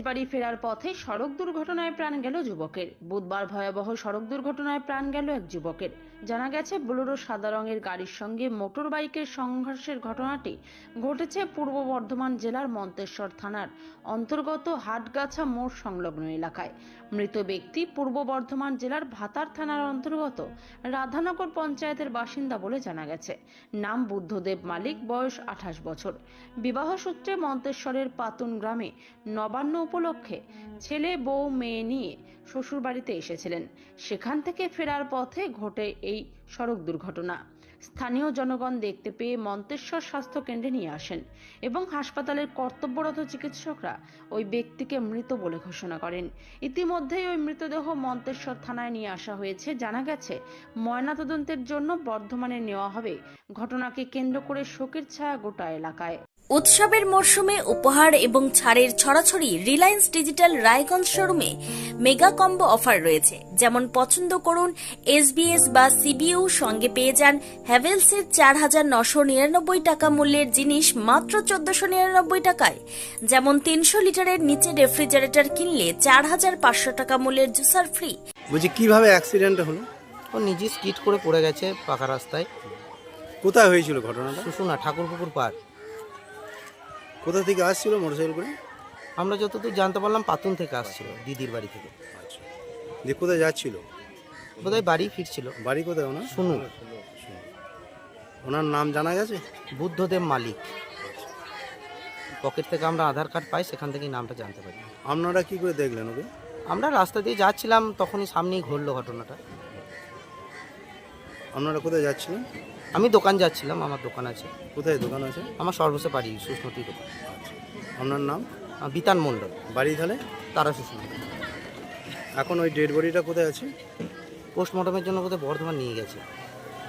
বাড়ি ফেরার পথে সড়ক দুর্ঘটনায় প্রাণ গেল যুবকের। বুধবার ভয়াবহ সড়ক দুর্ঘটনায় প্রাণ গেল এক যুবকের। জানা গেছে, বোলেরো সাদা রঙের গাড়ির সঙ্গে মোটর বাইকের সংঘর্ষের ঘটনাটি ঘটেছে পূর্ব বর্ধমান জেলার মন্তেশ্বর থানার অন্তর্গত হাটগাছা মোড় সংলগ্ন এলাকায়। মৃত ব্যক্তি পূর্ব বর্ধমান জেলার ভাতার থানার অন্তর্গত রাধানগর পঞ্চায়েতের বাসিন্দা বলে জানা গেছে। নাম বুদ্ধদেব মালিক, বয়স 28 বছর। বিবাহ সূত্রে মন্তেশ্বরের পাতুন গ্রামে নবান্ন উপলক্ষে ছেলে বউ মেয়ে নিয়ে শ্বশুর বাড়িতে এসেছিলেন। সেখান থেকে ফেরার পথে ঘটে এই সড়ক দুর্ঘটনা। স্থানীয় জনগণ দেখতে পেয়ে মন্তেশ্বর স্বাস্থ্য কেন্দ্রে নিয়ে আসেন এবং হাসপাতালের কর্তব্যরত চিকিৎসকরা ওই ব্যক্তিকে মৃত বলে ঘোষণা করেন। ইতিমধ্যেই ওই মৃতদেহ মন্তেশ্বর থানায় নিয়ে আসা হয়েছে। জানা গেছে, ময়নাতদন্তের জন্য বর্ধমানে নেওয়া হবে। ঘটনাকে কেন্দ্র করে শোকের ছায়া গোটা এলাকায়। উৎসবের মরশুমে উপহার এবং ছাড়ের ছড়াছড়ি রিলায়েন্স ডিজিটাল রায়গঞ্জ শোরুমে মেগা কম্বো অফার রয়েছে। যেমন পছন্দ করুন এসবিএস বা সিবিইউ, সঙ্গে পেয়ে যান হ্যাভেলসের 4,999 টাকা মূল্যের জিনিস মাত্র 1,499 টাকায়। যেমন 300 লিটারের নিচে রেফ্রিজারেটর কিনলে 4,500 টাকা মূল্যের জুসার ফ্রি। বলছি কিভাবে অ্যাক্সিডেন্ট হলো? ও নিজে স্কিড করে পড়ে গেছে পাকা রাস্তায়। কোথায় হয়েছিল ঘটনাটা? শুশুনা ঠাকুরপুকুর পার। কোথা থেকে আসছিল মোটরসাইকেল করে? আমরা যতদূর জানতে পারলাম পাতুন থেকে আসছিল, দিদির বাড়ি থেকে। আচ্ছা, যে কোথায় যাচ্ছিল? বোধহয় বাড়ি ফিরছিল। বাড়ি কোথায় ওনার? শুনু। ওনার নাম জানা গেছে? বুদ্ধদেব মালিক। পকেট থেকে আমরা আধার কার্ড পাই, সেখান থেকেই নামটা জানতে পারি। আপনারা কি করে দেখলেন ওকে? আমরা রাস্তা দিয়ে যাচ্ছিলাম, তখনই সামনেই ঘটলো ঘটনাটা। আপনারা কোথায় যাচ্ছিলেন? আমি দোকান যাচ্ছিলাম, আমার দোকান আছে। কোথায় দোকান আছে? আমার সর্বসে বাড়ি সুস্মতি দোকান। আচ্ছা, আপনার নাম? বিতান মণ্ডল, বাড়ি তাহলে? তারা সুস্মতি। এখন ওই ডেড বডিটা কোথায় আছে? পোস্টমর্টমের জন্য বোধহয় বর্ধমান নিয়ে গেছে।